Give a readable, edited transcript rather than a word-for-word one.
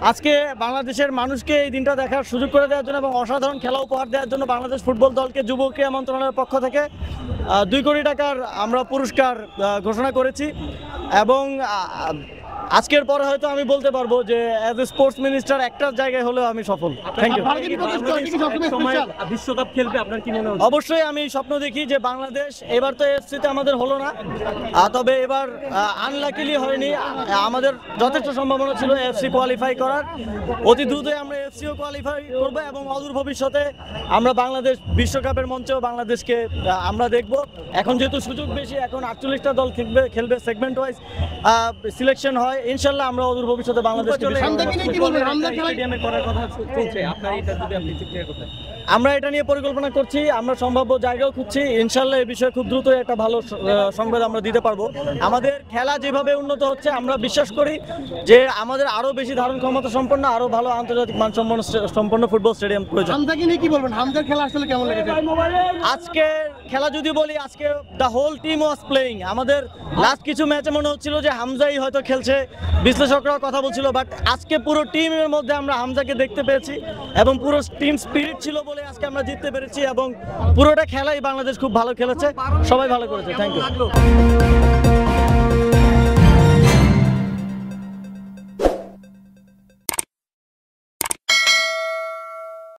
আজকে বাংলাদেশের মানুষকে এই দিনটা দেখার সুযোগ করে দেওয়ার জন্য এবং অসাধারণ খেলা উপহার দেওয়ার জন্য বাংলাদেশ ফুটবল দলকে যুব ক্রীড়া মন্ত্রণালয়ের পক্ষ থেকে 2 কোটি টাকার আমরা পুরস্কার ঘোষণা করেছি এবং আজকের পরে হয়তো আমি বলতে পারবো যে অ্যাজ এ স্পোর্টস মিনিস্টার একটা জায়গায় হলেও আমি সফল। Thank you. বিশ্বকাপ খেলবে আপনার কি মনে হয়? অবশ্যই আমি স্বপ্ন দেখি যে বাংলাদেশ এবার তো এফসিতে আমাদের হলো না, তবে এবার আনলাকিলি হয়নি, আমাদের যথেষ্ট সম্ভাবনা ছিল এফসি কোয়ালিফাই করার। অতি দ্রুতই আমরা এফসিও কোয়ালিফাই করবো এবং অদূর ভবিষ্যতে আমরা বাংলাদেশ বিশ্বকাপের মঞ্চেও বাংলাদেশকে আমরা দেখব। এখন যেহেতু সুযোগ বেশি, এখন 48টা দল খেলবে সেগমেন্ট ওয়াইজ সিলেকশন হয়, ইনশাল্লাহ আমরা অদূর ভবিষ্যতে বাংলাদেশকে আমরা এটা নিয়ে পরিকল্পনা করছি, আমরা সম্ভাব্য জায়গাও খুঁজছি, ইনশাল্লাহ এই বিষয়ে খুব দ্রুত একটা ভালো সংবাদ আমরা দিতে পারবো। আমাদের খেলা যেভাবে উন্নত হচ্ছে আমরা বিশ্বাস করি যে আমাদের আরো বেশি ধারণ ক্ষমতা সম্পন্ন, আরো ভালো আন্তর্জাতিক মানসম্পন্ন ফুটবল স্টেডিয়াম প্রয়োজন। কি বলবেন, হামজার খেলা আসলে কেমন লেগেছে? আজকে খেলা যদি বলি, আজকে the whole team was playing. আমাদের লাস্ট কিছু ম্যাচে মনে হচ্ছিল যে হামজাই হয়তো খেলছে, বিশ্লেষকরাও কথা বলছিল, বাট আজকে পুরো টিমের মধ্যে আমরা হামজাকে দেখতে পেয়েছি এবং পুরো টিম স্পিরিট ছিল বলে আজকে আমরা জিততে পেরেছি এবং পুরোটা খেলাই বাংলাদেশ খুব ভালো খেলেছে, সবাই ভালো করেছে। Thank you.